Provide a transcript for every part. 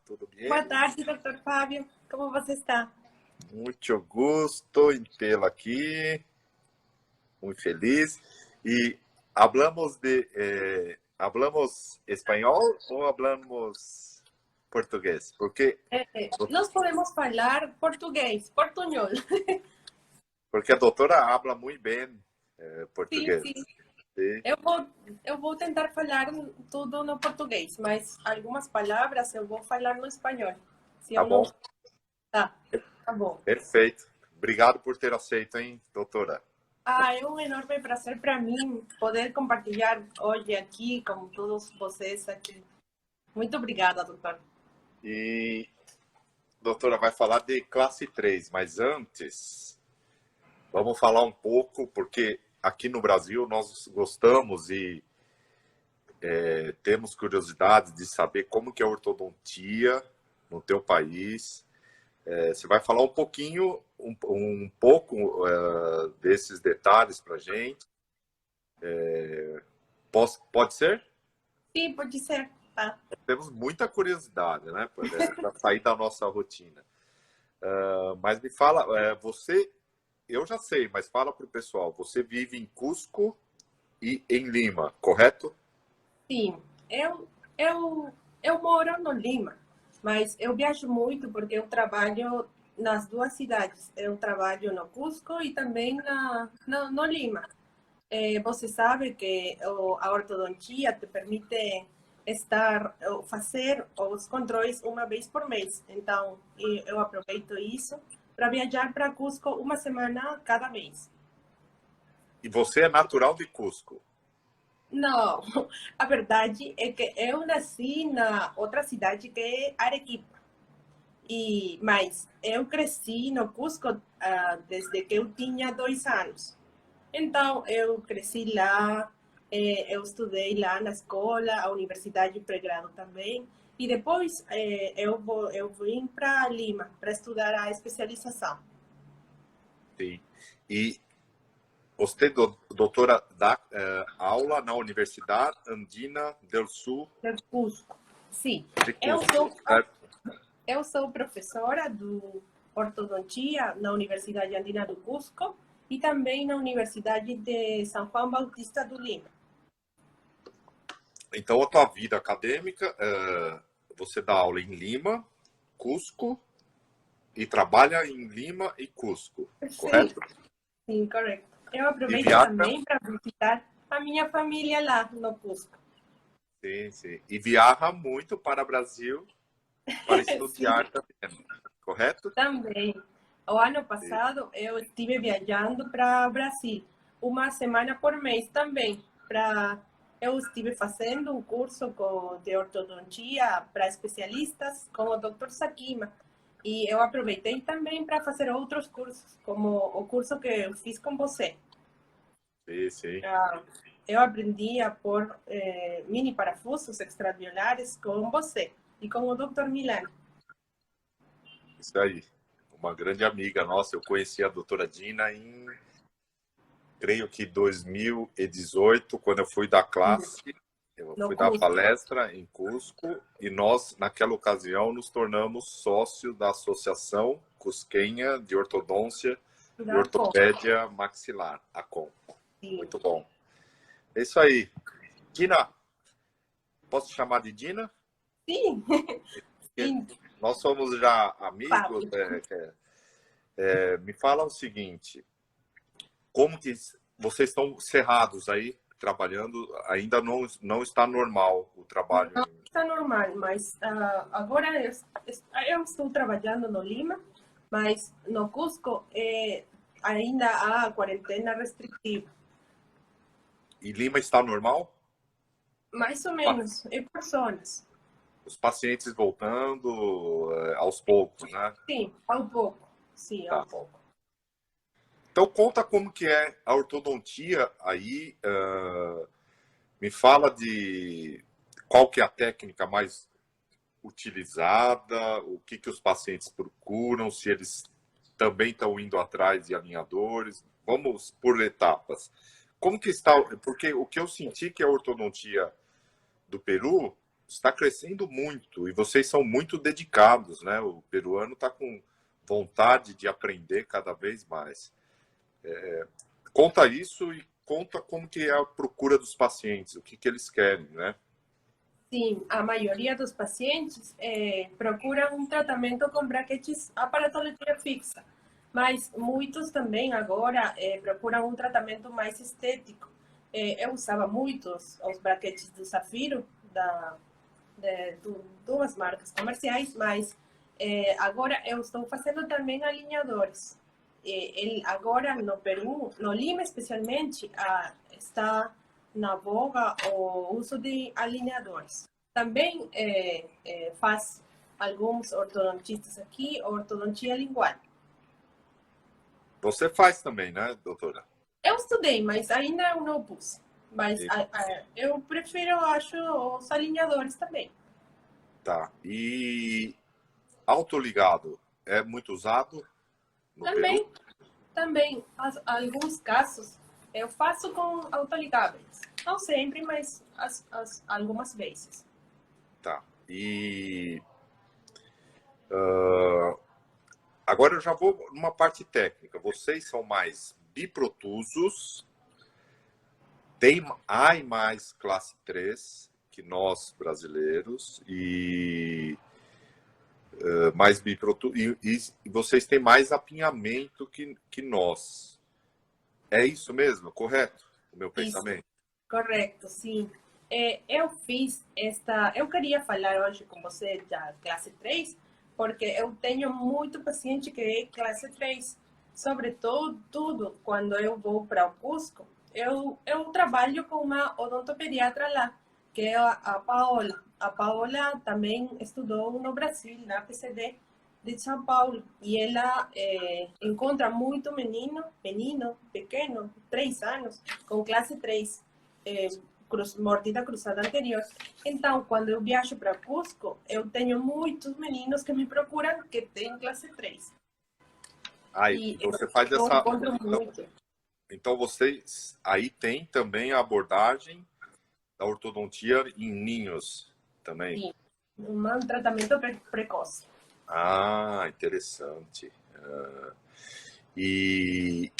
tudo bem? Boa tarde, doutor Fábio. Como você está? Muito gosto em tê-lo aqui, muito feliz. E hablamos espanhol ou hablamos português? Nós podemos falar português, portunhol. Porque a doutora habla muito bem Sim, português. sim. Sim, Eu vou tentar falar tudo no português, mas algumas palavras eu vou falar no espanhol. Se tá eu não... bom, Tá bom. perfeito. Obrigado por ter aceito, hein, doutora? É um enorme prazer para mim poder compartilhar hoje aqui com todos vocês aqui. Muito obrigada, doutor. E a doutora vai falar de classe 3, mas antes, vamos falar um pouco, porque aqui no Brasil nós gostamos e temos curiosidade de saber como que é a ortodontia no teu país. Você vai falar um pouquinho, um pouco desses detalhes para a gente. Pode ser? Sim, pode ser. Tá. Temos muita curiosidade, né? Para sair da nossa rotina. Mas me fala, eu já sei, mas fala para o pessoal, você vive em Cusco e em Lima, correto? Sim, eu moro no Lima, mas eu viajo muito porque eu trabalho nas duas cidades. Eu trabalho no Cusco e também no Lima. Você sabe que a ortodontia te permite fazer os controles uma vez por mês. Então, eu aproveito isso para viajar para Cusco uma semana cada mês. E você é natural de Cusco. Não, a verdade é que eu nasci na outra cidade que é Arequipa. Mas eu cresci no Cusco desde que eu tinha 2 anos. Então, eu cresci lá, eu estudei lá na escola, a universidade pré-grado também. E depois eu vim para Lima para estudar a especialização. Sim. E você, doutora, dá aula na Universidade Andina del Sul No Cusco. Sim, de eu Cusco, sou certo? Eu sou professora do ortodontia na Universidade Andina do Cusco e também na Universidade de São João Bautista do Lima. Então, a tua vida acadêmica, você dá aula em Lima, Cusco, e trabalha em Lima e Cusco, Sim, correto? sim, correto. Eu E aproveito viaja, também para visitar a minha família lá no Cusco. sim, sim. E viaja muito para o Brasil para Sim, estudar também, correto? também. O ano Sim. passado eu estive viajando para o Brasil, uma semana por mês também. Eu estive fazendo um curso de ortodontia para especialistas com o Dr. Sakima. E eu aproveitei também para fazer outros cursos, como o curso que eu fiz com você. Sim, sim. Eu aprendi a pôr mini parafusos extraviolares com você e com o Dr. Milano. Isso aí. Uma grande amiga nossa, eu conheci a doutora Dina em, creio que 2018, quando eu fui dar classe, eu No fui dar Cusco. palestra em Cusco e nós, naquela ocasião, nos tornamos sócios da Associação Cusquenha de Ortodôncia e Da Com. Ortopédia Maxilar, a ACOM. Sim. Muito bom. É isso aí. Dina, posso te chamar de Dina? Sim, Porque sim, nós somos já amigos. Fábio. Me fala o seguinte, como que vocês estão cerrados aí, trabalhando, ainda não está normal o trabalho Não em... está normal, mas agora eu estou trabalhando no Lima, mas no Cusco ainda há quarentena restritiva. E Lima está normal? Mais ou menos, é por zonas. Os pacientes voltando aos poucos, né? Sim, ao pouco. Sim, ao Tá. pouco. Então conta como que é a ortodontia aí, me fala de qual que é a técnica mais utilizada, o que os pacientes procuram, se eles também estão indo atrás de alinhadores. Vamos por etapas. Como que está? Porque o que eu senti que a ortodontia do Peru está crescendo muito e vocês são muito dedicados, né? O peruano está com vontade de aprender cada vez mais. Conta isso e conta como que é a procura dos pacientes, o que eles querem, né? Sim, a maioria dos pacientes procuram um tratamento com braquetes aparatologia fixa, mas muitos também agora procuram um tratamento mais estético. Eu usava muito os braquetes do Safiro, duas marcas comerciais, mas agora eu estou fazendo também alinhadores. Agora no Peru, no Lima especialmente, está na boga o uso de alinhadores. Também faz alguns ortodontistas aqui ortodontia lingual. Você faz também, né, doutora? Eu estudei, mas ainda eu não pus. Mas eu prefiro, acho, os alinhadores também. Tá. E autoligado é muito usado no Também, Peru? também, alguns casos eu faço com autoligáveis. Não sempre, mas algumas vezes. Tá. E agora eu já vou numa parte técnica. Vocês são mais biprotusos, tem mais classe 3 que nós brasileiros e mais e vocês têm mais apinhamento que nós. É isso mesmo, correto? O meu pensamento? Isso, correto, sim. Eu fiz esta. Eu queria falar hoje com você da classe 3, porque eu tenho muito paciente que é classe 3. Sobretudo, tudo, quando eu vou para o Cusco, eu trabalho com uma odontopediatra lá, que é a Paola. A Paola também estudou no Brasil, na PCD de São Paulo, e ela encontra muito menino pequeno, 3 anos, com classe 3, mordida cruzada anterior. Então, quando eu viajo para Cusco, eu tenho muitos meninos que me procuram que têm classe 3. Aí você faz eu essa. encontro muito. Então vocês aí tem também a abordagem da ortodontia em ninhos também. Sim, um tratamento precoce. Ah, interessante. E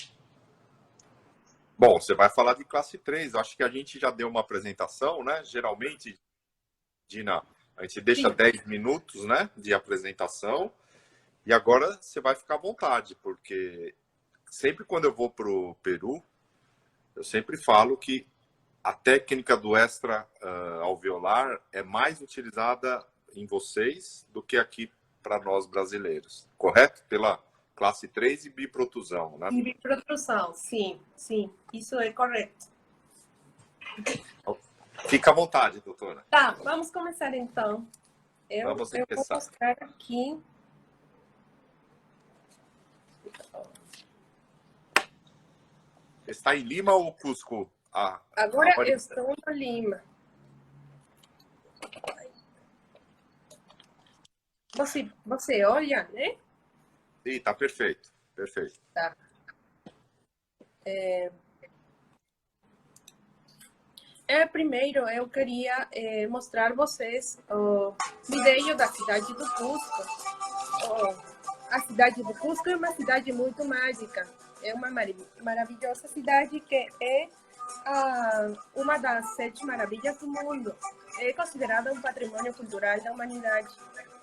bom, você vai falar de classe 3. Eu acho que a gente já deu uma apresentação, né? Geralmente, Dina, a gente deixa 10 minutos, né, de apresentação. E agora você vai ficar à vontade, porque sempre quando eu vou para o Peru, eu sempre falo que a técnica do extra alveolar é mais utilizada em vocês do que aqui para nós brasileiros, correto? Pela classe 3 e biprotusão, né? E biprotrusão, sim, sim, isso é correto. Fica à vontade, doutora. Tá, vamos começar então. Vamos Eu vou começar. mostrar aqui. Está em Lima ou Cusco? Agora eu estou no Lima. Você olha, né? Sim, tá perfeito. Perfeito. Tá. Primeiro, eu queria mostrar vocês o vídeo da cidade do Cusco. A cidade do Cusco é uma cidade muito mágica. É uma maravilhosa cidade que é uma das 7 maravilhas do mundo. É considerada um patrimônio cultural da humanidade,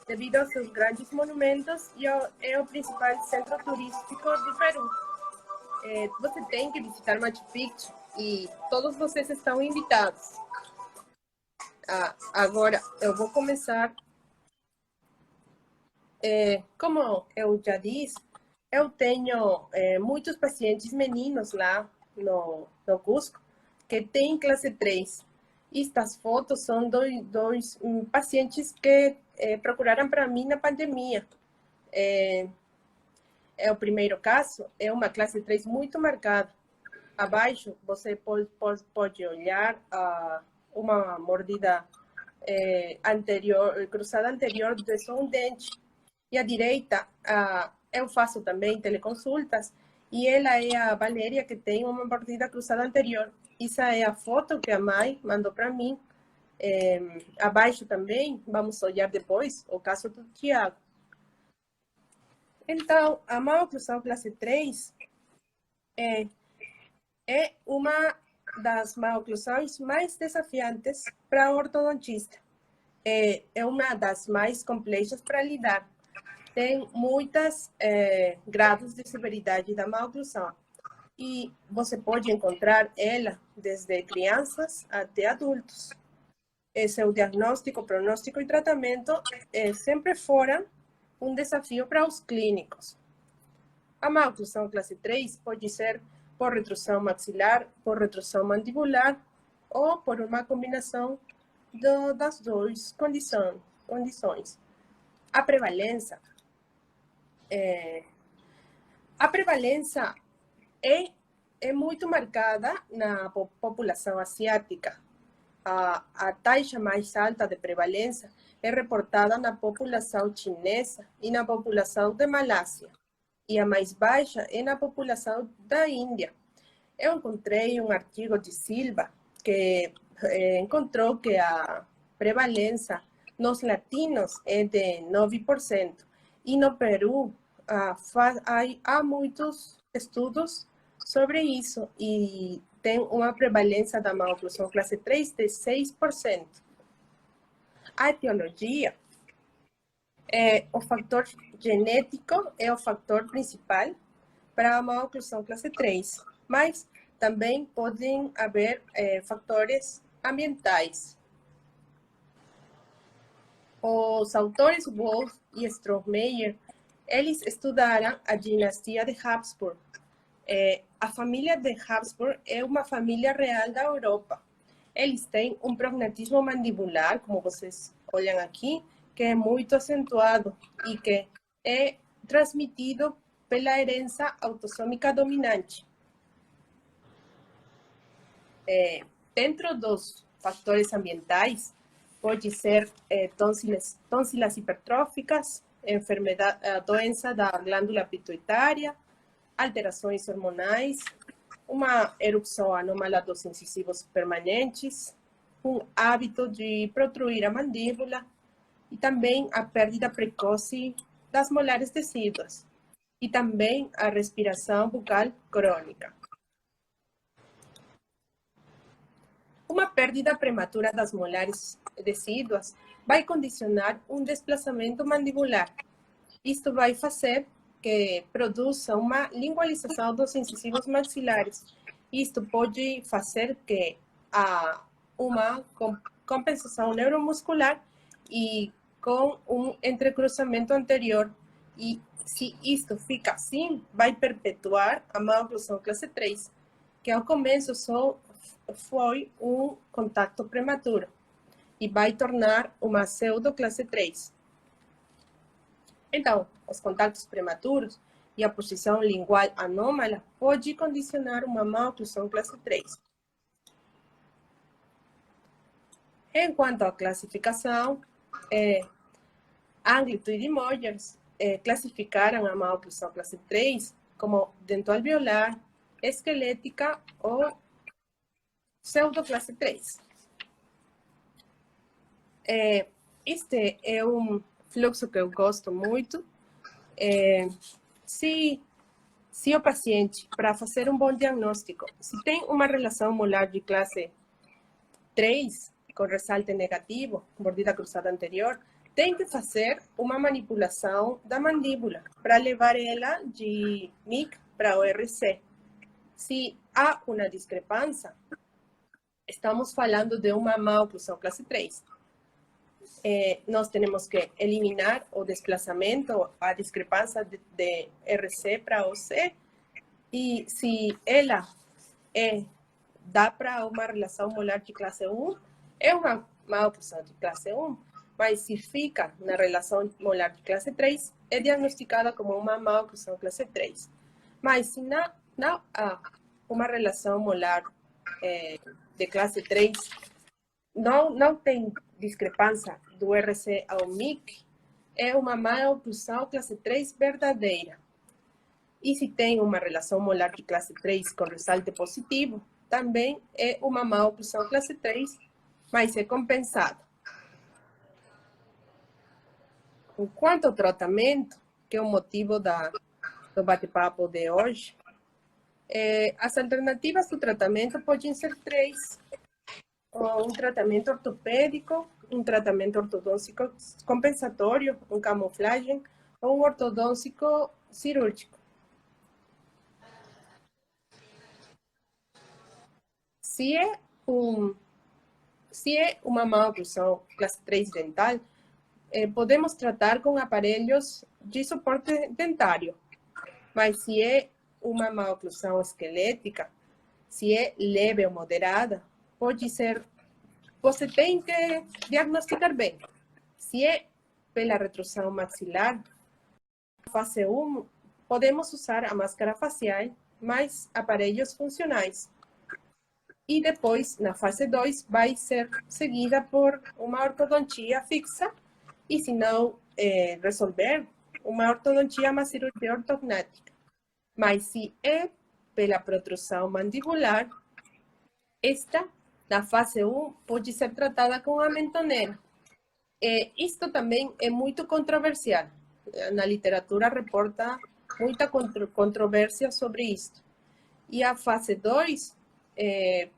devido aos seus grandes monumentos e é o principal centro turístico do Peru. Você tem que visitar Machu Picchu e todos vocês estão invitados. Agora, eu vou começar. Como eu já disse, eu tenho muitos pacientes meninos lá no Cusco que têm classe 3. Estas fotos são dois pacientes que procuraram para mim na pandemia. O primeiro caso é uma classe 3 muito marcada. Abaixo, você pode olhar uma mordida cruzada anterior de só um dente. E à direita, eu faço também teleconsultas, e ela é a Valéria, que tem uma mordida cruzada anterior. Essa é a foto que a mãe mandou para mim Abaixo também, vamos olhar depois o caso do Tiago. Então, a maloclusão classe 3 é uma das maloclusões mais desafiantes para o ortodontista. É uma das mais complexas para lidar. Tem muitos graus de severidade da maloclusão. E você pode encontrar ela desde crianças até adultos. Seu diagnóstico, pronóstico e tratamento sempre foram um desafio para os clínicos. A maloclusão classe 3 pode ser por retrusão maxilar, por retrusão mandibular ou por uma combinação das duas condições. A prevalência é muito marcada na população asiática. A taxa mais alta de prevalência é reportada na população chinesa e na população de Malásia. E a mais baixa é na população da Índia. Eu encontrei um artigo de Silva que encontrou que a prevalência nos latinos é de 9%. E no Peru há muitos estudos sobre isso e tem uma prevalência da maloclusão classe 3 de 6%. A etiologia o fator genético é o fator principal para a maloclusão classe 3, mas também podem haver fatores ambientais. Os autores Wolff e Strohmeyer, eles estudaram a dinastia de Habsburg. A família de Habsburg é uma família real da Europa. Eles têm um prognatismo mandibular, como vocês olham aqui, que é muito acentuado e que é transmitido pela herança autossômica dominante. Dentro dos fatores ambientais, pode ser tonsilas hipertróficas, doença da glândula pituitária, alterações hormonais, uma erupção anômala dos incisivos permanentes, um hábito de protruir a mandíbula e também a perda precoce das molares decíduas e também a respiração bucal crônica. Uma perda prematura das molares decíduas vai condicionar um desplazamento mandibular. Isto vai fazer que produza uma lingualização dos incisivos maxilares. Isto pode fazer que há uma compensação neuromuscular e com um entrecruzamento anterior. E se isto fica assim, vai perpetuar a maloclusão classe 3, que ao começo só foi um contato prematuro e vai tornar uma pseudo classe 3. Então, os contatos prematuros e a posição lingual anômala pode condicionar uma maloclusão classe 3. Enquanto à classificação, Anglitood e Mojers classificaram a maloclusão classe 3 como dentoalveolar, esquelética ou pseudo-classe 3. Este é um fluxo que eu gosto muito. Se o paciente, para fazer um bom diagnóstico, se tem uma relação molar de classe 3, com ressalte negativo, mordida cruzada anterior, tem que fazer uma manipulação da mandíbula para levar ela de MIC para ORC. Se há uma discrepância, estamos falando de uma maloclusão classe 3. Nós temos que eliminar o desplazamento, a discrepância de RC para OC, e se ela dá para uma relação molar de classe 1, é uma maloclusão de classe 1, mas se fica na relação molar de classe 3, é diagnosticada como uma maloclusão classe 3. Mas se não há uma relação molar de classe 3, não tem discrepância do RC ao MIC, é uma maloclusão classe 3 verdadeira. E se tem uma relação molar de classe 3 com ressalte positivo, também é uma maloclusão classe 3, mas é compensado. Quanto ao tratamento, que é o motivo do bate-papo de hoje, as alternativas do tratamento podem ser três: um tratamento ortopédico, um tratamento ortodôntico compensatório, um camuflagem, ou um ortodôntico cirúrgico. Se é uma má oclusão classe 3 dental, podemos tratar com aparelhos de suporte dentário. Mas se é uma má oclusão esquelética, se é leve ou moderada, pode ser... Você tem que diagnosticar bem. Se é pela retrusão maxilar, fase 1, podemos usar a máscara facial mais aparelhos funcionais. E depois, na fase 2, vai ser seguida por uma ortodontia fixa, e se não resolver, uma ortodontia, uma cirurgia ortognática. Mas se é pela protrusão mandibular, esta, na fase 1, pode ser tratada com a mentonera. Isto também é muito controversial. Na literatura reporta muita controvérsia sobre isto. E a fase 2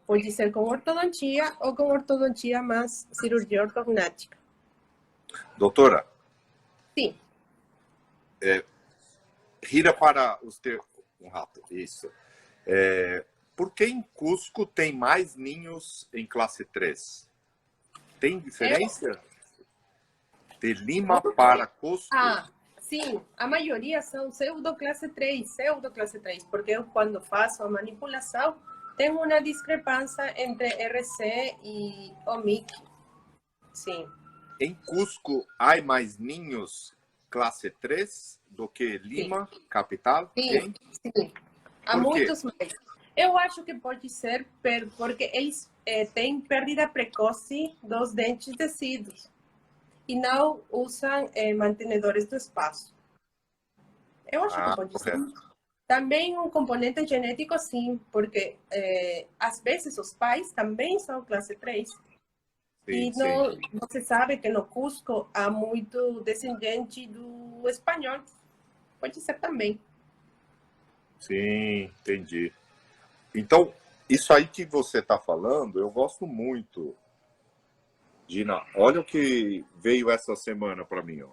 pode ser com ortodontia ou com ortodontia mais cirurgia ortognática. Doutora? Sim. Gira para os teus... Um rato, isso. Por que em Cusco tem mais ninhos em classe 3? Tem diferença? De Lima para Cusco? Sim. A maioria são pseudo classe 3, porque eu, quando faço a manipulação, tem uma discrepância entre RC e OMIC. Sim. Em Cusco, há mais ninhos classe 3 do que Lima, sim, capital? Sim, sim. Há muitos mais. Eu acho que pode ser porque eles têm perda precoce dos dentes descidos e não usam mantenedores do espaço. Eu acho que pode ser. Também um componente genético, sim, porque às vezes os pais também são classe 3. Sim, e não, você sabe que no Cusco há muito descendente do espanhol. Pode ser também. Sim, entendi. Então, isso aí que você está falando, eu gosto muito. Gina, olha o que veio essa semana para mim, ó.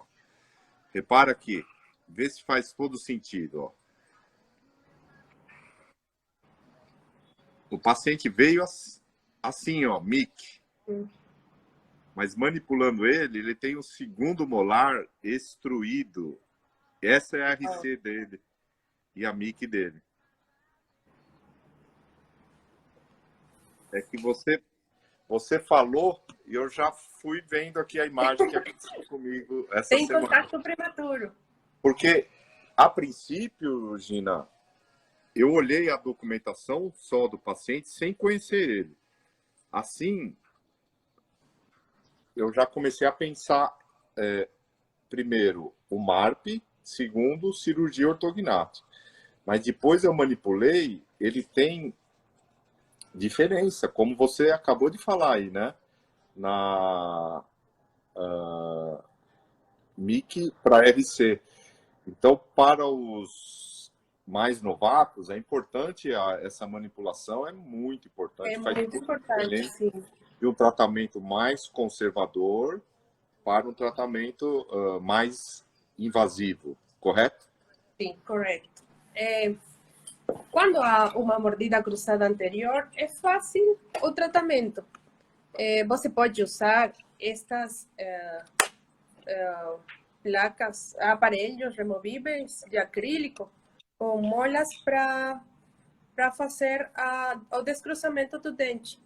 Repara aqui, vê se faz todo sentido, ó. O paciente veio assim, ó, MIC. Mas manipulando ele tem um segundo molar extruído. Essa é a RC dele e a MIC dele. É que você falou e eu já fui vendo aqui a imagem que aconteceu comigo essa semana. Tem contato prematuro. Porque, a princípio, Gina, eu olhei a documentação só do paciente sem conhecer ele. Assim, eu já comecei a pensar, primeiro, o MARP, segundo, cirurgia ortognática. Mas depois eu manipulei, ele tem diferença, como você acabou de falar aí, né? Na MIC para RC. Então, para os mais novatos, é importante, essa manipulação é muito importante. Faz muito importante, sim. De um tratamento mais conservador para um tratamento mais invasivo, correto? Sim, correto. Quando há uma mordida cruzada anterior, é fácil o tratamento. Você pode usar estas placas, aparelhos removíveis de acrílico com molas para fazer o descruzamento do dente.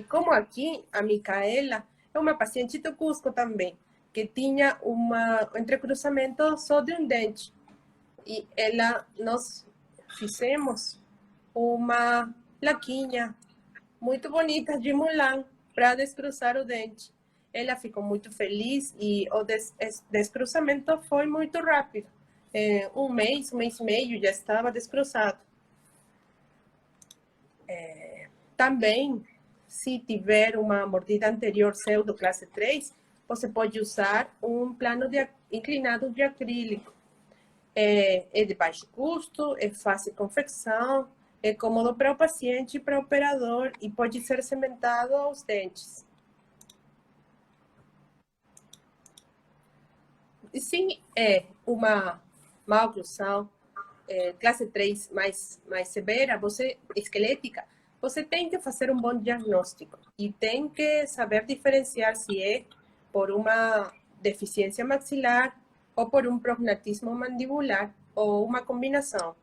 Como aqui, a Micaela é uma paciente do Cusco também, que tinha um entrecruzamento só de um dente. E nós fizemos uma plaquinha muito bonita de Mulan para descruzar o dente. Ela ficou muito feliz e o descruzamento foi muito rápido. Um mês e meio já estava descruzado. Também, se tiver uma mordida anterior pseudo classe 3, você pode usar um plano inclinado de acrílico. É de baixo custo, é fácil de confecção, é cômodo para o paciente e para o operador e pode ser cementado aos dentes. E se é uma maloclusão classe 3 mais severa, esquelética, você tem que fazer um bom diagnóstico e tem que saber diferenciar se é por uma deficiência maxilar ou por um prognatismo mandibular ou uma combinação.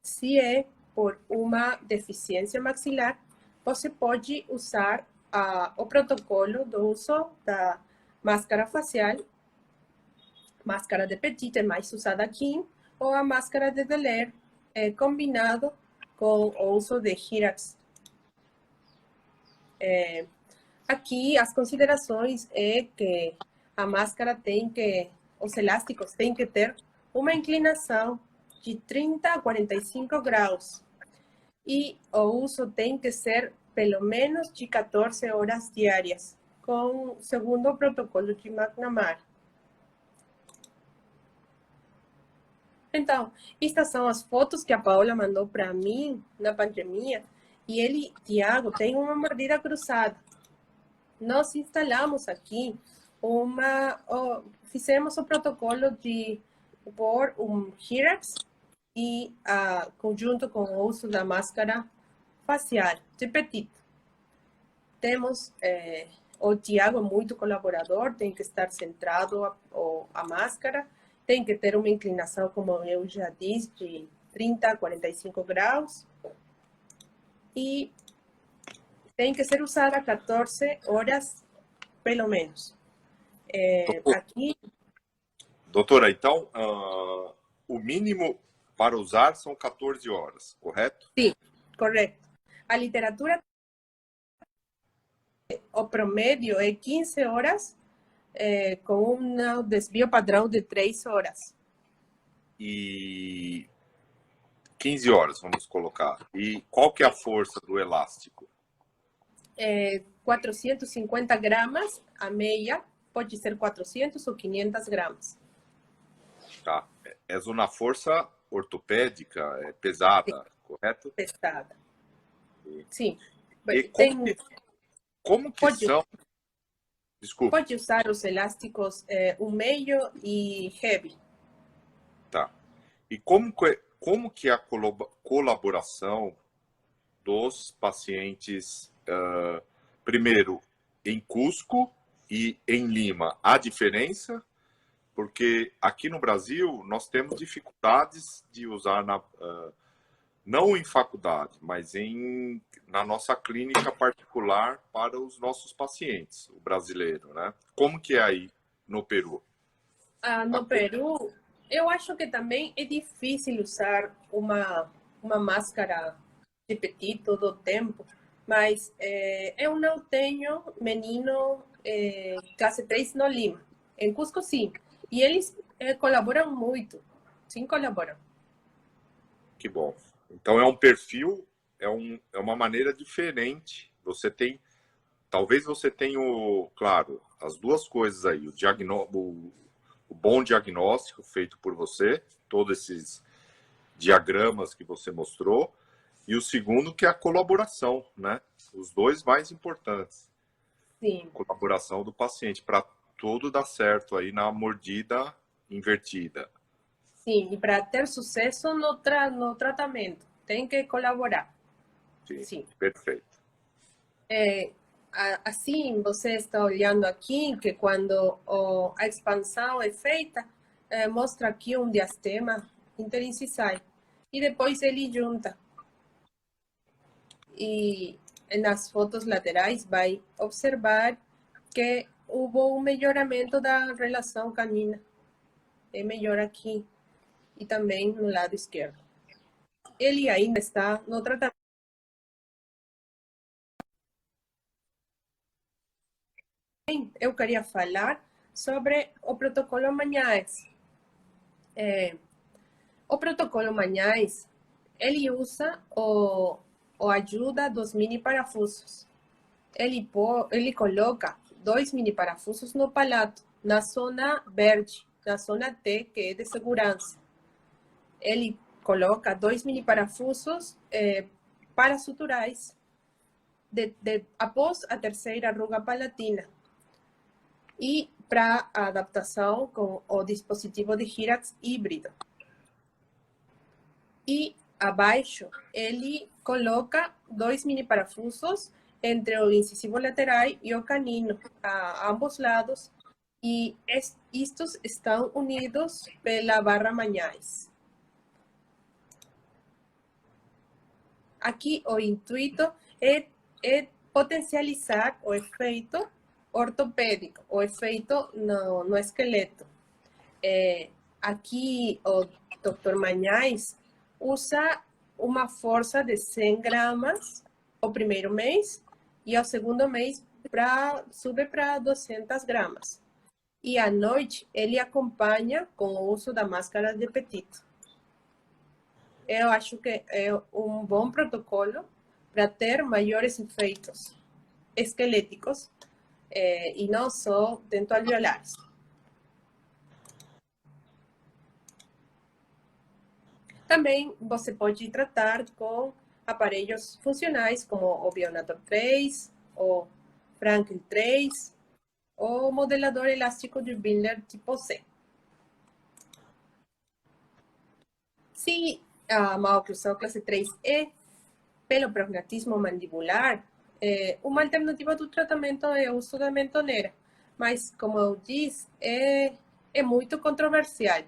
Se é por uma deficiência maxilar, você pode usar o protocolo do uso da máscara facial, máscara de Petit, é mais usada aqui, ou a máscara de Delair, combinado com o uso de Hyrax. Aqui, as considerações é que a máscara os elásticos têm que ter uma inclinação de 30 a 45 graus. E o uso tem que ser pelo menos de 14 horas diárias, segundo o protocolo de McNamara. Então, estas são as fotos que a Paola mandou para mim na pandemia. E Tiago, tem uma mordida cruzada. Nós instalamos aqui fizemos o protocolo de pôr um Hyrax e conjunto com o uso da máscara facial de Petit. Temos o Tiago muito colaborador, tem que estar centrado a máscara, tem que ter uma inclinação, como eu já disse, de 30 a 45 graus e tem que ser usada 14 horas, pelo menos. Aqui... Doutora, então, o mínimo para usar são 14 horas, correto? Sim, correto. A literatura, o promédio é 15 horas, com um desvio padrão de 3 horas. E 15 horas, vamos colocar. E qual que é a força do elástico? 450 gramas a meia, pode ser 400 ou 500 gramas. Tá. É uma força ortopédica, pesada, Sim. Correto? Pesada. Sim. E como que são... Desculpa. Pode usar os elásticos um meio e heavy. Tá. E como que é a colaboração dos pacientes, primeiro, em Cusco e em Lima? Há diferença? Porque aqui no Brasil nós temos dificuldades de usar, não em faculdade, mas na nossa clínica particular para os nossos pacientes, o brasileiro, né? Como que é aí no Peru? No Peru, eu acho que também é difícil usar uma máscara de Petit todo o tempo, mas eu não tenho menino classe 3 no Lima. Em Cusco, sim. E eles colaboram muito. Sim, colaboram. Que bom. Então é um perfil, é uma maneira diferente. Talvez você tenha, claro, as duas coisas aí. O bom diagnóstico feito por você, todos esses diagramas que você mostrou. E o segundo, que é a colaboração, né? Os dois mais importantes. Sim. Colaboração do paciente, para tudo dar certo aí na mordida invertida. Sim, e para ter sucesso no tratamento, tem que colaborar. Sim, sim. Perfeito. Assim, você está olhando aqui que quando a expansão é feita, mostra aqui um diastema interincisal. E depois ele junta. E nas fotos laterais vai observar que houve um melhoramento da relação canina. É melhor aqui e também no lado esquerdo. Ele ainda está no tratamento. Eu queria falar sobre o protocolo Manhães. O protocolo Manhães, ele usa ou ajuda dos mini parafusos. Ele coloca 2 mini parafusos no palato, na zona verde, na zona T, que é de segurança. Ele coloca 2 mini parafusos parasuturais após a terceira ruga palatina. E para adaptação com o dispositivo de Hyrax híbrido. E abaixo, ele coloca 2 mini parafusos entre o incisivo lateral e o canino, a ambos lados, e estes estão unidos pela barra Manhães. Aqui o intuito é potencializar o efeito ortopédico, o efeito no esqueleto. Aqui o Dr. Manhães usa uma força de 100 gramas o primeiro mês e ao segundo mês sube para 200 gramas. E à noite ele acompanha com o uso da máscara de Petit. Eu acho que é um bom protocolo para ter maiores efeitos esqueléticos e não só dentoalveolares. Também você pode tratar com aparelhos funcionais como o Bionator 3, o Franklin 3, ou modelador elástico de Bindler tipo C. Se a maloclusão classe 3E pelo prognatismo mandibular, uma alternativa do tratamento é o uso da mentoneira, mas, como eu disse, é muito controversial.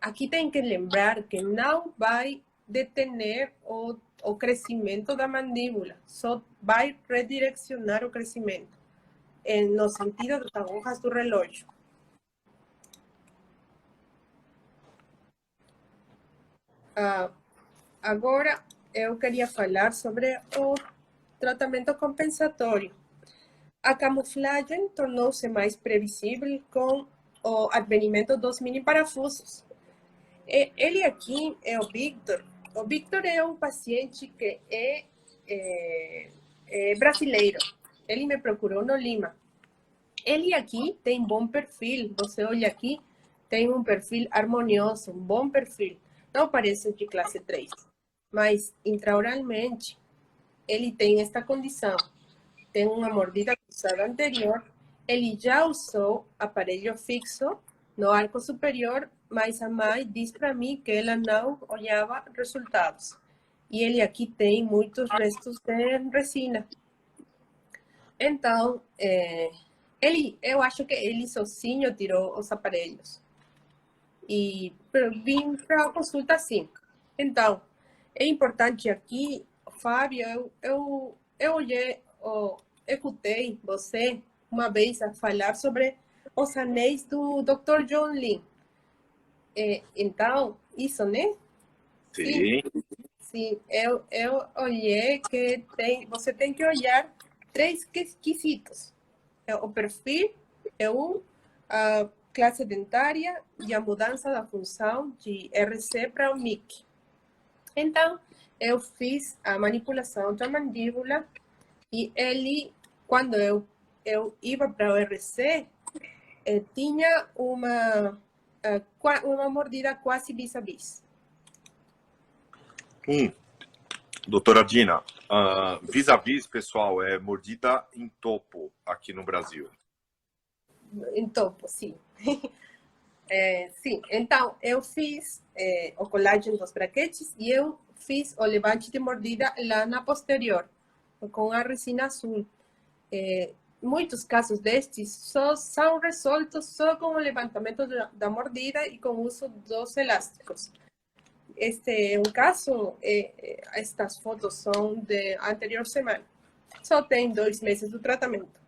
Aqui tem que lembrar que não vai detener o crescimento da mandíbula, só vai redirecionar o crescimento, no sentido das agujas do relógio. Agora, eu queria falar sobre o tratamento compensatório. A camuflagem tornou-se mais previsível com o advenimento dos mini parafusos. Ele aqui é o Victor. O Victor é um paciente que é brasileiro. Ele me procurou no Lima. Ele aqui tem bom perfil. Você olha aqui, tem um perfil harmonioso, um bom perfil. Não parece de classe 3, mas intraoralmente ele tem esta condição. Tem uma mordida cruzada anterior. Ele já usou aparelho fixo no arco superior, mas a mãe diz para mim que ela não olhava resultados. E ele aqui tem muitos restos de resina. Então, eu acho que ele sozinho tirou os aparelhos. E vim para a consulta assim. Então, é importante aqui, Fábio, eu escutei você uma vez a falar sobre os anéis do Dr. John Lee. Então, isso, né? Sim. Sim, eu olhei que você tem que olhar 3 quesitos. O perfil, a classe dentária e a mudança da função de RC para o MIC. Então, eu fiz a manipulação da mandíbula e ele, quando eu ia para o RC, tinha uma mordida quase vis-a-vis. Doutora Dina, vis-a-vis, pessoal, é mordida em topo aqui no Brasil. Em topo, sim. Sim, então eu fiz o colágeno dos braquetes e eu fiz o levante de mordida lá na posterior, com a resina azul. Muitos casos destes só são resoltos só com o levantamento da mordida e com o uso dos elásticos. Este é um caso, estas fotos são de anterior semana. Só tem 2 meses do tratamento.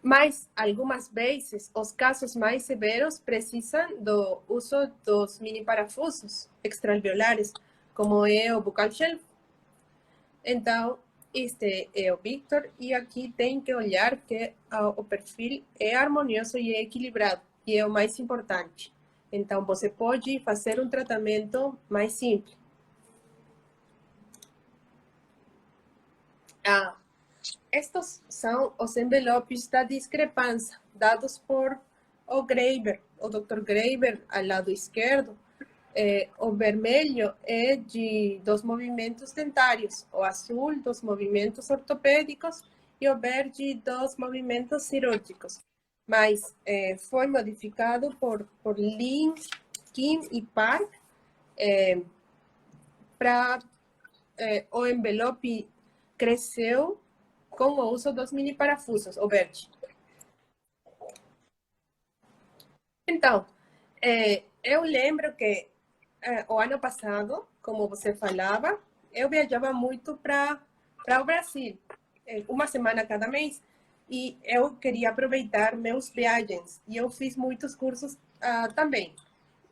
Mas, algumas vezes, os casos mais severos precisam do uso dos mini parafusos extraalveolares, como é o buccal shelf. Então, este é o Victor, e aqui tem que olhar que o perfil é harmonioso e equilibrado, e é o mais importante. Então, você pode fazer um tratamento mais simples. Ah, estes são os envelopes da discrepância, dados por o Graeber, o Dr. Graeber, ao lado esquerdo. O vermelho é dos movimentos dentários, o azul dos movimentos ortopédicos e o verde dos movimentos cirúrgicos. Mas foi modificado por Lin, Kim e Park para o envelope cresceu com o uso dos mini parafusos, o verde. Então, eu lembro que o ano passado, como você falava, eu viajava muito para o Brasil, uma semana cada mês, e eu queria aproveitar meus viagens, e eu fiz muitos cursos também.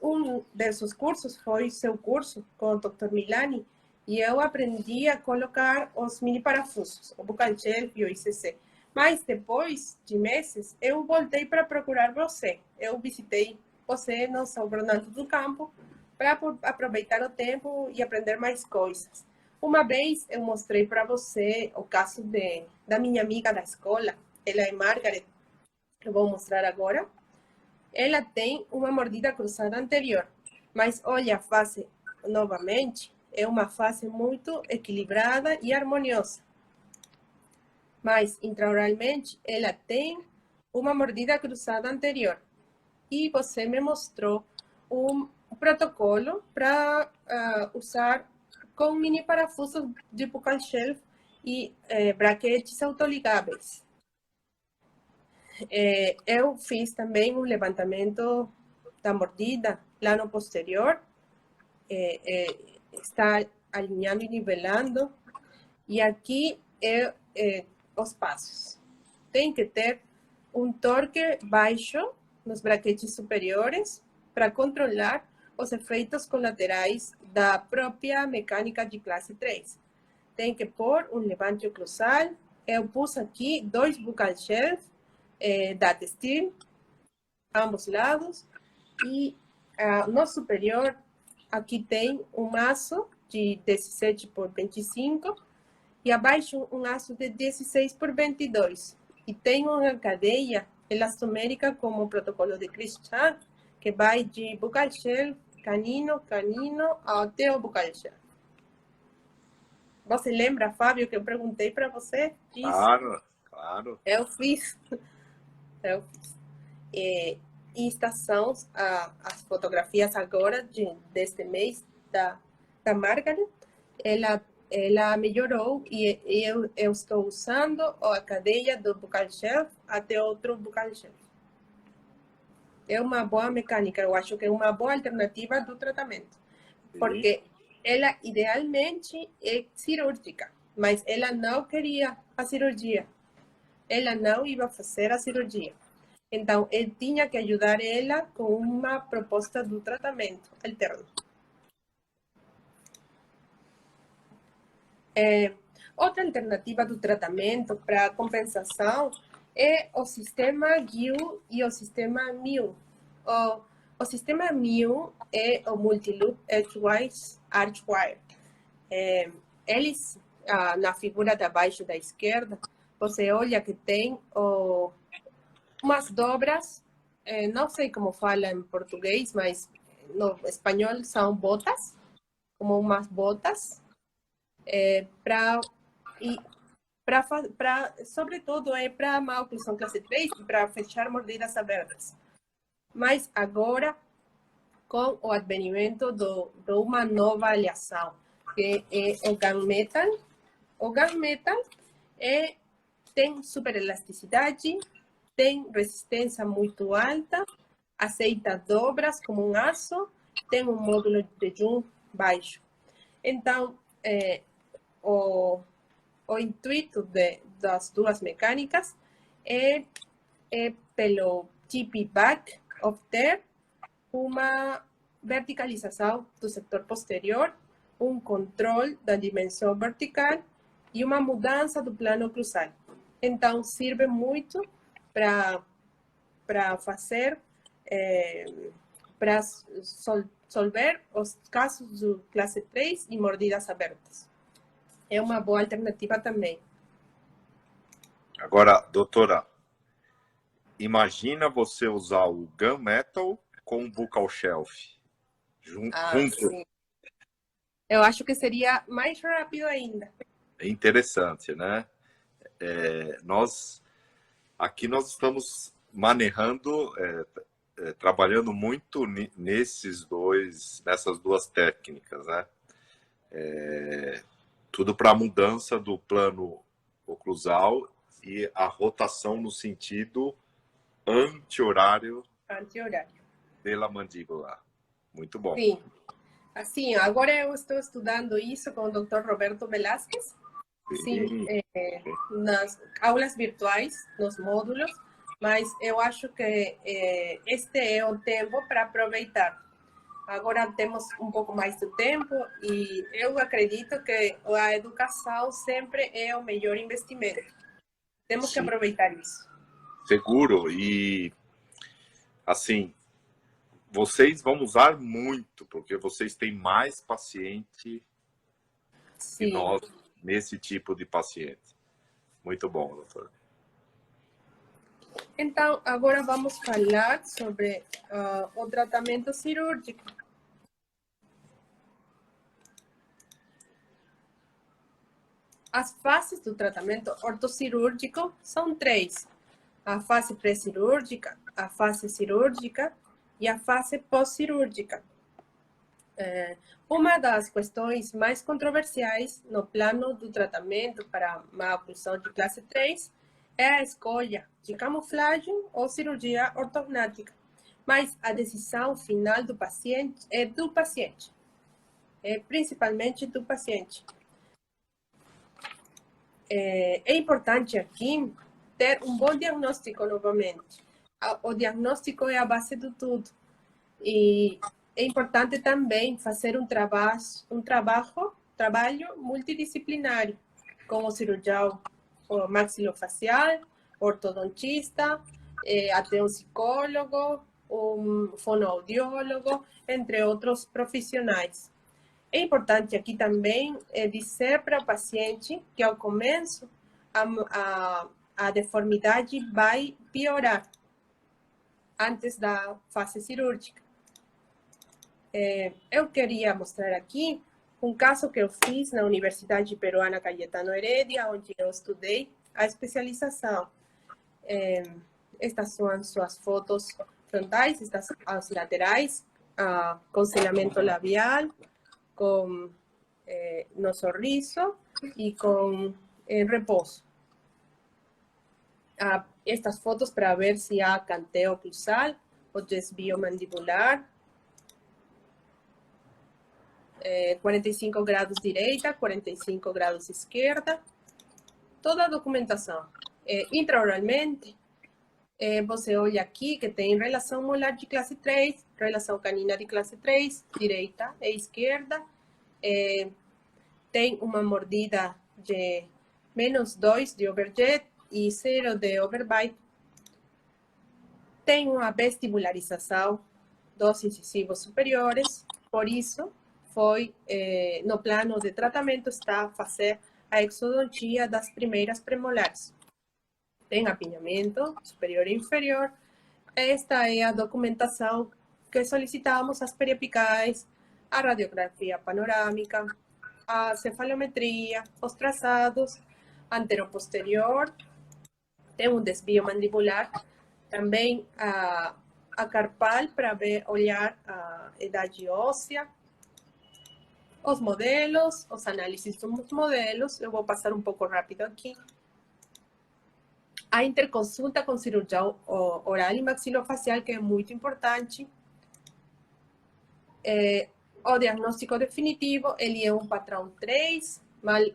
Um desses cursos foi seu curso com o Dr. Milani, e eu aprendi a colocar os mini parafusos, o buccal shelf e o ICC. Mas depois de meses, eu voltei para procurar você. Eu visitei você no São Bernardo do Campo para aproveitar o tempo e aprender mais coisas. Uma vez eu mostrei para você o caso da minha amiga da escola, ela é Margaret, eu vou mostrar agora. Ela tem uma mordida cruzada anterior, mas olha a face novamente, é uma face muito equilibrada e harmoniosa. Mas intraoralmente ela tem uma mordida cruzada anterior. E você me mostrou um protocolo para usar com mini parafusos de buccal shelf e braquetes autoligáveis. Eu fiz também um levantamento da mordida lá no posterior, está alinhando e nivelando, e aqui os passos. Tem que ter um torque baixo nos braquetes superiores para controlar os efeitos colaterais da própria mecânica de classe 3. Tem que pôr um levante oclusal. Eu pus aqui 2 buccal shelf da Steel, ambos lados, e no superior aqui tem um aço de 17 por 25 e abaixo um aço de 16 por 22. E tem uma cadeia elastomérica como o protocolo de Chris-Chan, que vai de buccal shelf, canino, até o buccal shelf. Você lembra, Fábio, que eu perguntei para você disso? Claro, claro. Eu fiz. E estas são as fotografias agora deste mês da Margaret. Ela melhorou e eu estou usando a cadeia do buccal shelf até outro buccal shelf. É uma boa mecânica, eu acho que é uma boa alternativa do tratamento. Porque ela idealmente é cirúrgica, mas ela não queria a cirurgia. Ela não ia fazer a cirurgia. Então, eu tinha que ajudar ela com uma proposta do tratamento alterno. Outra alternativa do tratamento para compensação é o sistema GIU e o sistema MIU. O sistema MIU é o Multi-Loop Edgewise Archwire. Eles, na figura de abaixo da esquerda, você olha que tem umas dobras, não sei como fala em português, mas no espanhol são botas, como umas botas, sobretudo para má oclusão classe 3 e para fechar mordidas abertas. Mas agora, com o advenimento de uma nova aleação, que é o gunmetal. O gunmetal tem superelasticidade, tem resistência muito alta, aceita dobras como um aço, tem um módulo de Jung baixo. Então, o intuito das duas mecânicas é pelo GP back obter uma verticalização do setor posterior, um controle da dimensão vertical e uma mudança do plano cruzal. Então, serve muito para fazer, para resolver os casos de classe 3 e mordidas abertas. É uma boa alternativa também. Agora, doutora, imagina você usar o Gun Metal com o Buccal Shelf junto. Sim. Eu acho que seria mais rápido ainda. É interessante, né? Aqui nós estamos manejando, trabalhando muito nessas duas técnicas, né? Tudo para a mudança do plano oclusal e a rotação no sentido anti-horário Anti-horário. da mandíbula. Muito bom. Sim. Assim, agora eu estou estudando isso com o Dr. Roberto Velázquez. Sim, nas aulas virtuais, nos módulos, mas eu acho que este é o tempo para aproveitar. Agora temos um pouco mais de tempo e eu acredito que a educação sempre é o melhor investimento. Temos que aproveitar isso. Seguro. E, assim, vocês vão usar muito, porque vocês têm mais paciente que nós nesse tipo de paciente. Muito bom, doutora. Então, agora vamos falar sobre o tratamento cirúrgico. As fases do tratamento ortocirúrgico são 3. A fase pré-cirúrgica, a fase cirúrgica e a fase pós-cirúrgica. Uma das questões mais controversiais no plano do tratamento para má oclusão de classe 3 é a escolha de camuflagem ou cirurgia ortognática, mas a decisão final do paciente é do paciente, principalmente do paciente. É importante aqui ter um bom diagnóstico novamente. O diagnóstico é a base de tudo. E é importante também fazer um trabalho multidisciplinário, com o cirurgião maxilofacial, ortodontista, até um psicólogo, um fonoaudiólogo, entre outros profissionais. É importante aqui também dizer para o paciente que, ao começo, a deformidade vai piorar antes da fase cirúrgica. Eu queria mostrar aqui um caso que eu fiz na Universidade Peruana Cayetano Heredia, onde eu estudei a especialização. Estas são suas fotos frontais, estas as laterais, com selamento labial, com no sorriso e com repouso. Estas fotos para ver se há canteio oclusal ou desvio mandibular. 45 graus direita, 45 graus esquerda. Toda a documentação. Intraoralmente, você olha aqui que tem relação molar de classe 3, relação canina de classe 3, direita e esquerda. Tem uma mordida de -2 de overjet e 0 de overbite. Tem uma vestibularização dos incisivos superiores, por isso, no plano de tratamento está a fazer a exodontia das primeiras premolares. Tem apinhamento superior e inferior. Esta é a documentação que solicitamos, as periapicais, a radiografia panorâmica, a cefalometria, os traçados, antero-posterior, tem um desvio mandibular, também a carpal para olhar a idade óssea, os modelos, os análises dos modelos. Eu vou passar um pouco rápido aqui. A interconsulta com cirurgião oral e maxilofacial, que é muito importante. O diagnóstico definitivo, ele é um padrão 3,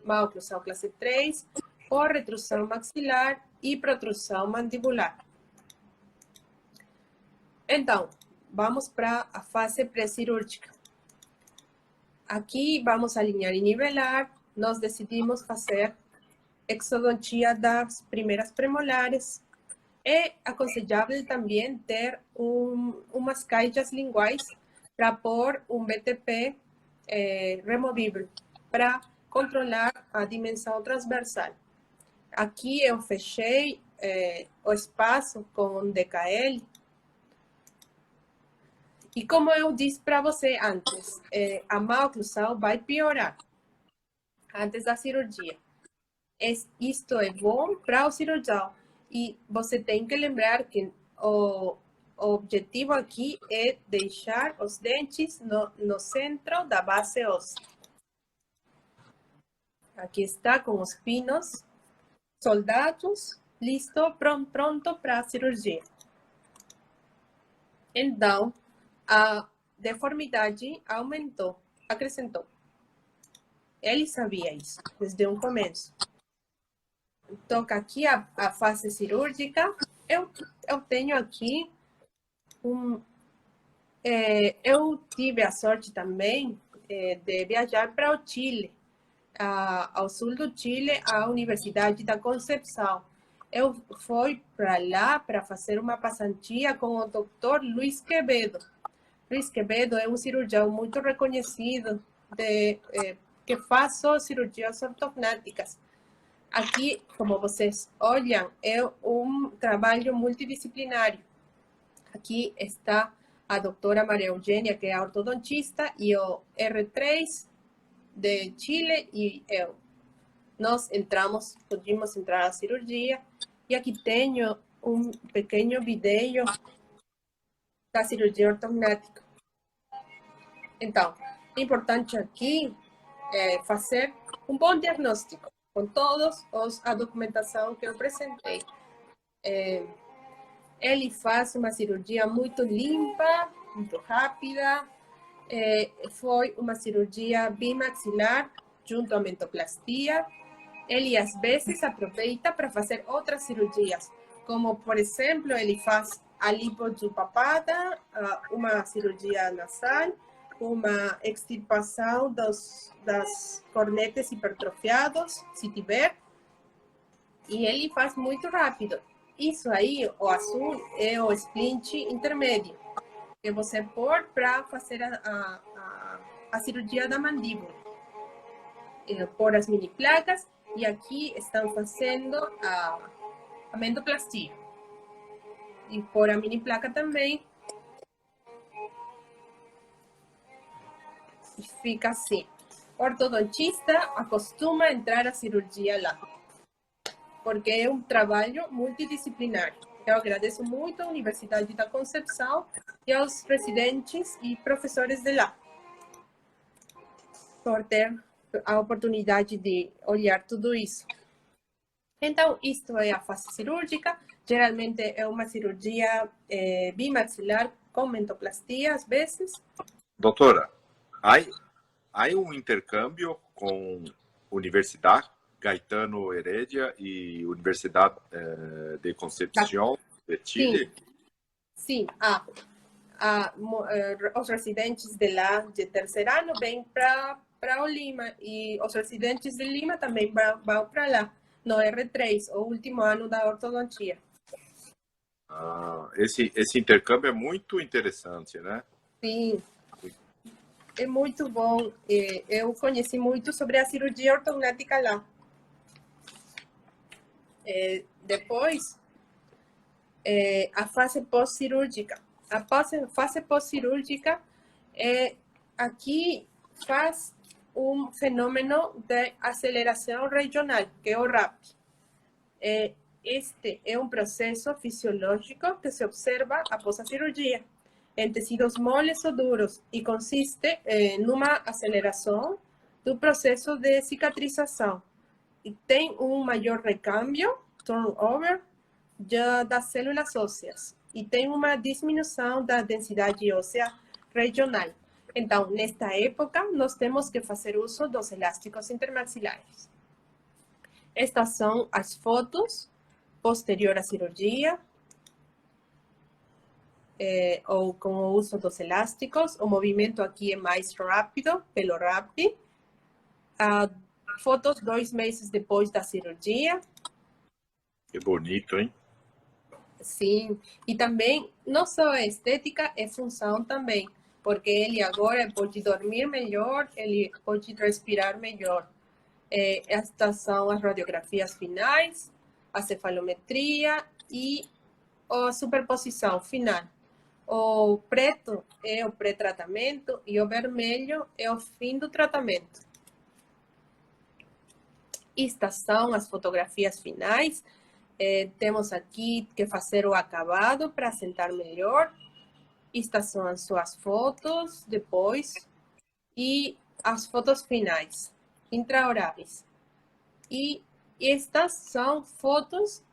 má oclusão classe 3, ou retrusão maxilar e protrusão mandibular. Então, vamos para a fase pré-cirúrgica. Aqui vamos alinhar e nivelar. Nós decidimos fazer exodontia das primeiras premolares. É aconselhável também ter umas caixas linguais para pôr um BTP removível para controlar a dimensão transversal. Aqui eu fechei o espaço com um DKL. E como eu disse para você antes, a má oclusão vai piorar antes da cirurgia. Isto é bom para o cirurgião. E você tem que lembrar que o objetivo aqui é deixar os dentes no centro da base óssea. Aqui está com os pinos soldados, listo, pronto para a cirurgia. Então, a deformidade aumentou, acrescentou. Ele sabia isso desde o começo. Toca aqui a fase cirúrgica. Eu tenho aqui eu tive a sorte também de viajar para o Chile, ao sul do Chile, à Universidade da Concepção. Eu fui para lá para fazer uma passantia com o Dr. Luiz Quevedo. Luiz Quevedo é um cirurgião muito reconhecido que faz só cirurgias ortognáticas. Aqui, como vocês olham, é um trabalho multidisciplinário. Aqui está a doutora Maria Eugênia, que é a ortodontista, e o R3 de Chile e eu. Nós podíamos entrar à cirurgia, e aqui tenho um pequeno vídeo da cirurgia ortognática. Então, importante aqui é fazer um bom diagnóstico com todos a documentação que eu apresentei. Ele faz uma cirurgia muito limpa, muito rápida. Foi uma cirurgia bimaxilar junto à mentoplastia. Ele, às vezes, aproveita para fazer outras cirurgias, como, por exemplo, ele faz a lipopapada, uma cirurgia nasal, uma extirpação das cornetes hipertrofiados, se tiver, e ele faz muito rápido. Isso aí, o azul, é o splint intermédio, que você pôr para fazer a cirurgia da mandíbula. Pôr as mini placas, e aqui estão fazendo a mentoplastia. E pôr a mini placa também. E fica assim. O ortodontista acostuma entrar à cirurgia lá, porque é um trabalho multidisciplinar. Eu agradeço muito à Universidade da Concepção e aos residentes e professores de lá por ter a oportunidade de olhar tudo isso. Então, isto é a fase cirúrgica. Geralmente é uma cirurgia bimaxilar com mentoplastia, às vezes. Doutora, há um intercâmbio com Universidade Gaetano Heredia e Universidade de Concepción de Chile? Sim. Os residentes de lá de terceiro ano vêm para o Lima, e os residentes de Lima também vão para lá, no R3, o último ano da ortodontia. Esse intercâmbio é muito interessante, né? Sim, é muito bom. Eu conheci muito sobre a cirurgia ortognática lá. Depois, a fase pós-cirúrgica. A fase pós-cirúrgica aqui faz um fenômeno de aceleração regional, que é o RAP. Este é um processo fisiológico que se observa após a cirurgia em tecidos moles ou duros e consiste numa aceleração do processo de cicatrização. E tem um maior recâmbio, turnover, das células ósseas, e tem uma diminuição da densidade óssea regional. Então, nesta época, nós temos que fazer uso dos elásticos intermaxilares. Estas são as fotos posterior à cirurgia, ou com o uso dos elásticos. O movimento aqui é mais rápido, pelo RAP. Fotos 2 meses depois da cirurgia. Que bonito, hein? Sim, e também, não só a estética, é função também, porque ele agora pode dormir melhor, ele pode respirar melhor. Estas são as radiografias finais, a cefalometria e a superposição final. O preto é o pré-tratamento e o vermelho é o fim do tratamento. Estas são as fotografias finais. Temos aqui que fazer o acabado para sentar melhor. Estas são as suas fotos depois e as fotos finais, intraorais. E estas são fotos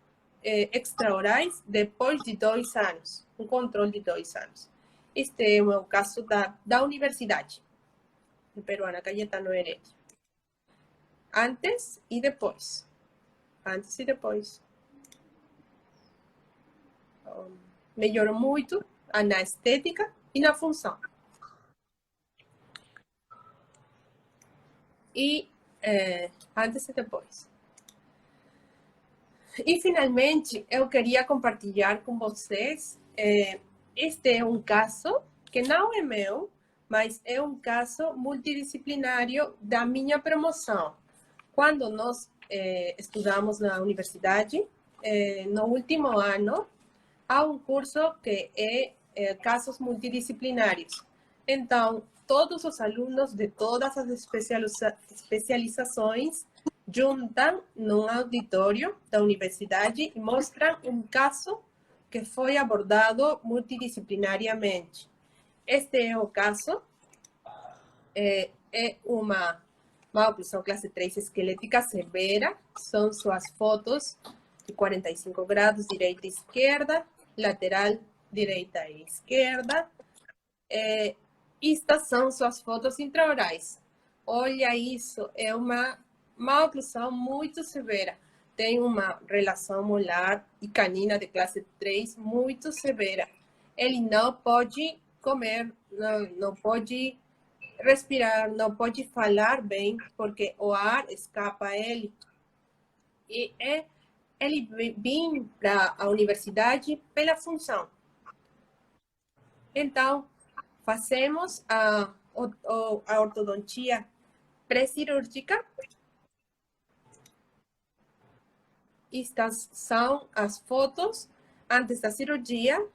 extraorais depois de 2 anos, um controle de 2 anos. Este é o caso da Universidade Peruana Cayetano Heredia. Antes e depois. Antes e depois. Melhorou muito na estética e na função. E antes e depois. E, finalmente, eu queria compartilhar com vocês, este é um caso que não é meu, mas é um caso multidisciplinário da minha promoção. Quando nós estudamos na universidade, no último ano, há um curso que é casos multidisciplinários. Então, todos os alunos de todas as especializações juntam num auditório da universidade e mostram um caso que foi abordado multidisciplinariamente. Este é o caso. É uma oclusão classe 3 esquelética severa. São suas fotos de 45 graus, direita e esquerda, lateral, direita e esquerda. Estas são suas fotos intraorais. Olha isso, é uma oclusão muito severa. Tem uma relação molar e canina de classe 3 muito severa. Ele não pode comer, não pode respirar, não pode falar bem, porque o ar escapa a ele. E ele vem para a universidade pela função. Então, fazemos a ortodontia pré-cirúrgica. Estas são as fotos antes da cirurgia.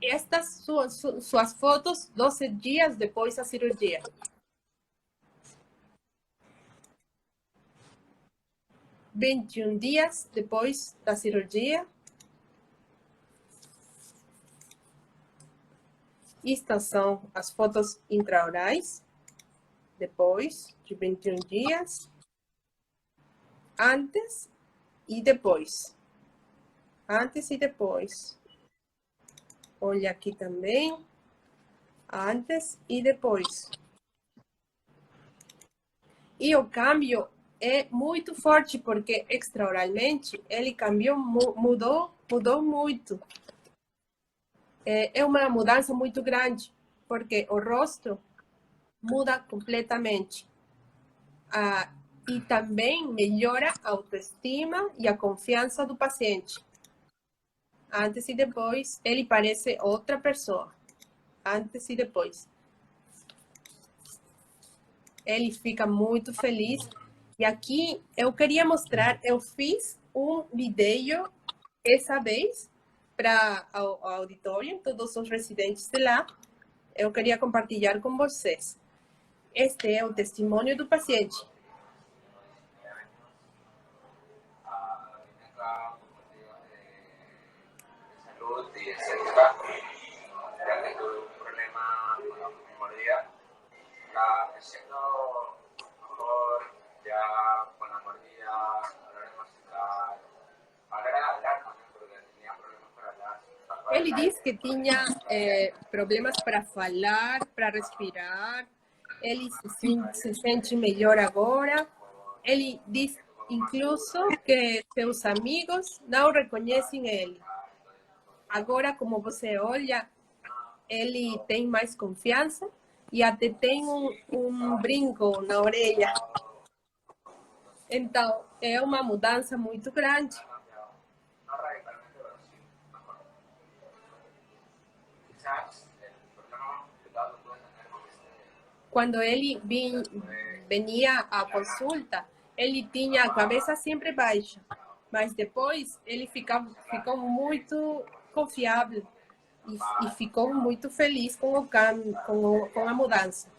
Estas são suas fotos 12 dias depois da cirurgia. ...21 dias depois da cirurgia. Estas são as fotos intraorais, depois de 21 dias, antes e depois. Antes e depois. Olha aqui também, antes e depois. E o câmbio é muito forte, porque extraoralmente ele cambiou, mudou muito. É uma mudança muito grande, porque o rosto muda completamente. E também melhora a autoestima e a confiança do paciente. Antes e depois, ele parece outra pessoa. Antes e depois. Ele fica muito feliz. E aqui eu queria mostrar, eu fiz um vídeo essa vez para o auditório, todos os residentes de lá. Eu queria compartilhar com vocês. Este é o testemunho do paciente. Ele diz que tinha problemas para falar, para respirar. Ele se sente melhor agora. Ele diz, incluso, que seus amigos não reconhecem ele. Agora, como você olha, ele tem mais confiança e até tem um brinco na orelha. Então, é uma mudança muito grande. quando ele venia à consulta, ele tinha a cabeça sempre baixa, mas depois ele ficou muito confiável e ficou muito feliz com o cambio, com a mudança.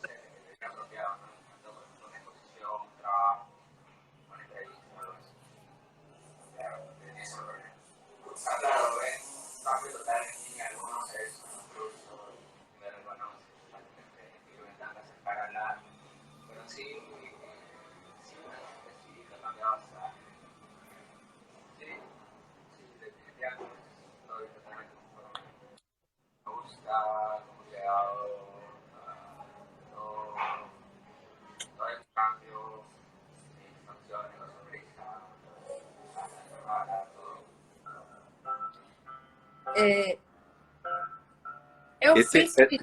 Eu fiz é de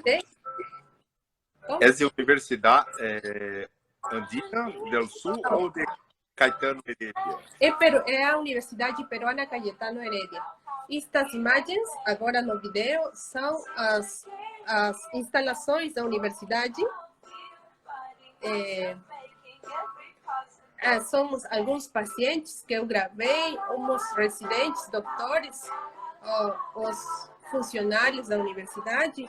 Universidade Andina del Sul ou de Caetano Heredia? É a Universidade Peruana Cayetano Heredia. Estas imagens, agora no vídeo, são as instalações da universidade. Somos alguns pacientes que eu gravei, uns residentes, doutores, os funcionários da universidade.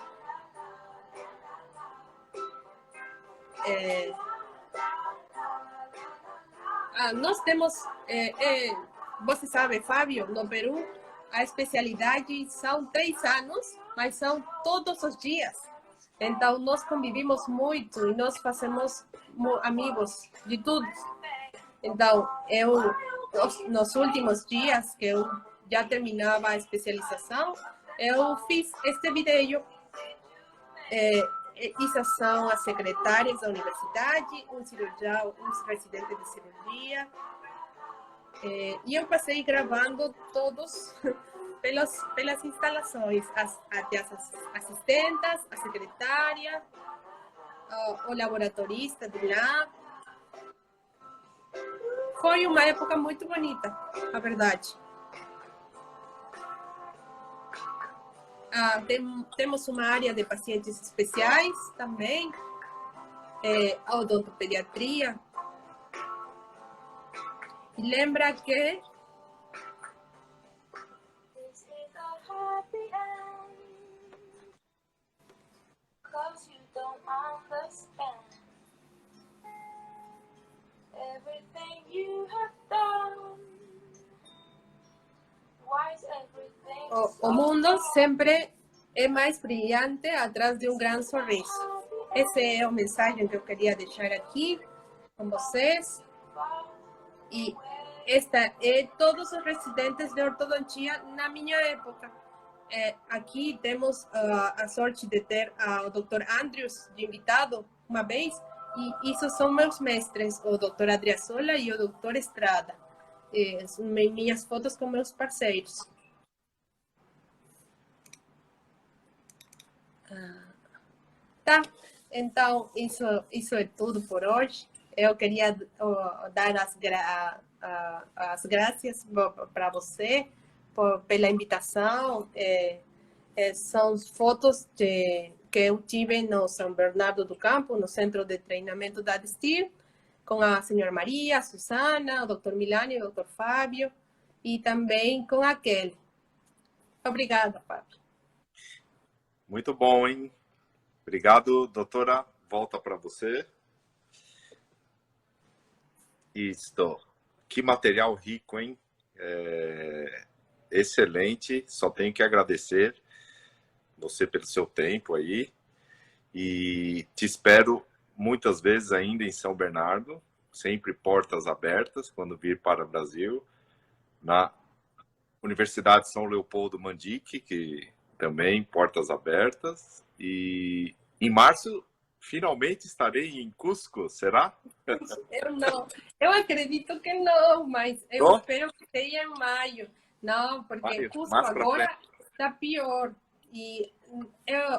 Nós temos, você sabe, Fábio, no Peru, a especialidade são 3 anos, mas são todos os dias. Então, nós convivemos muito e nós fazemos amigos de todos. Então, nos últimos dias que eu já terminava a especialização, eu fiz este vídeo. Essas são as secretárias da universidade, um cirurgião, um residente de cirurgia. E eu passei gravando todos pelas instalações, as assistentes, a secretária, o laboratorista de lá. Foi uma época muito bonita, a verdade. Temos uma área de pacientes especiais também, a odontopediatria. E lembra que o mundo sempre é mais brilhante atrás de um grande sorriso. Esse é o mensagem que eu queria deixar aqui com vocês. E esta é todos os residentes de ortodontia na minha época. Aqui temos a sorte de ter o Dr. Andrews de invitado uma vez, e isso são meus mestres, o Dr. Adriasola e o Dr. Estrada. Minhas fotos com meus parceiros. Tá, então isso é tudo por hoje. Eu queria dar as graças para você pela invitação. São fotos que eu tive no São Bernardo do Campo, no centro de treinamento da Adestir, com a senhora Maria, a Susana, o Dr. Milani, o Dr. Fábio, e também com a Kelly. Obrigada, Fábio. Muito bom, hein? Obrigado, doutora. Volta para você. Isto. Que material rico, hein? Excelente. Só tenho que agradecer você pelo seu tempo aí. E te espero muitas vezes ainda em São Bernardo. Sempre portas abertas quando vir para o Brasil. Na Universidade São Leopoldo Mandique, que também portas abertas. E em março, finalmente estarei em Cusco, será? Eu acredito que não, mas eu espero que seja em maio. Não, porque Cusco agora está pior. E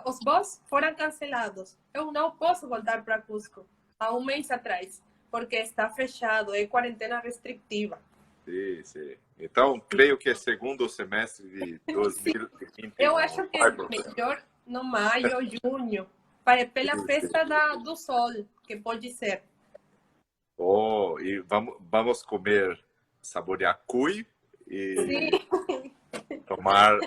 os voos foram cancelados. Eu não posso voltar para Cusco há um mês atrás, porque está fechado, é quarentena restritiva. Sim, sim. Então, creio que é segundo semestre de 2021. Eu acho que é melhor no maio ou junho, pela festa do sol, que pode ser. Oh, e vamos comer, saborear cuy e Sim, tomar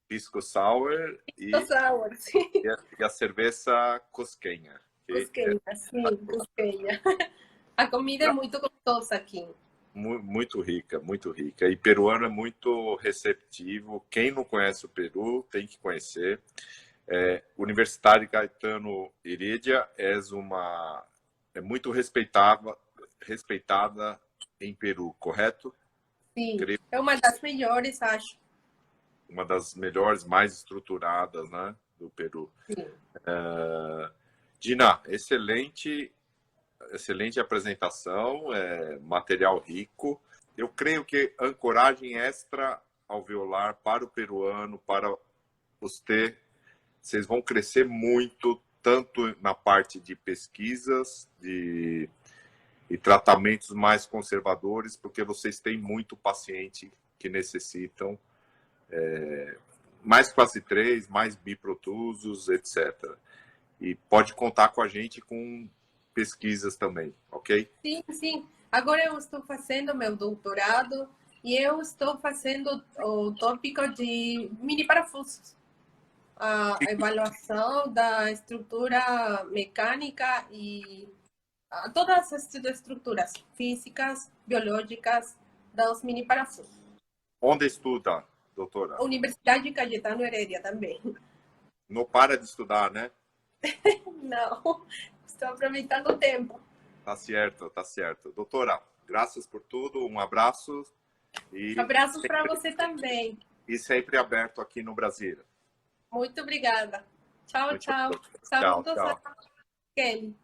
pisco sour tô sour, sim. e a cerveja cusquenha, que é Cusquenha, sim, cusquenha. A comida é muito gostosa aqui. muito rica, muito rica. E peruano é muito receptivo. Quem não conhece o Peru tem que conhecer. Universidade Caetano Heredia é muito respeitada em Peru, correto? Sim, Creio é uma das melhores, acho. uma das melhores, mais estruturadas, né, do Peru. Sim. Dina, excelente apresentação, material rico. Eu creio que ancoragem extra alveolar para o peruano, para os T, vocês vão crescer muito, tanto na parte de pesquisas e tratamentos mais conservadores, porque vocês têm muito paciente que necessitam mais classe 3, mais biprotusos, etc. E pode contar com a gente com pesquisas também, ok? Sim, sim. Agora eu estou fazendo meu doutorado e eu estou fazendo o tópico de mini parafusos. A avaliação da estrutura mecânica e todas as estruturas físicas, biológicas dos mini parafusos. Onde estuda, doutora? A Universidade de Cayetano Heredia também. Não para de estudar, né? Não, estou aproveitando o tempo. Tá certo, tá certo. Doutora, graças por tudo, um abraço Abraços para você também. e sempre aberto aqui no Brasil. Muito obrigada. Tchau, Muito tchau. bom. Tchau, Saludos a tchau. Kelly.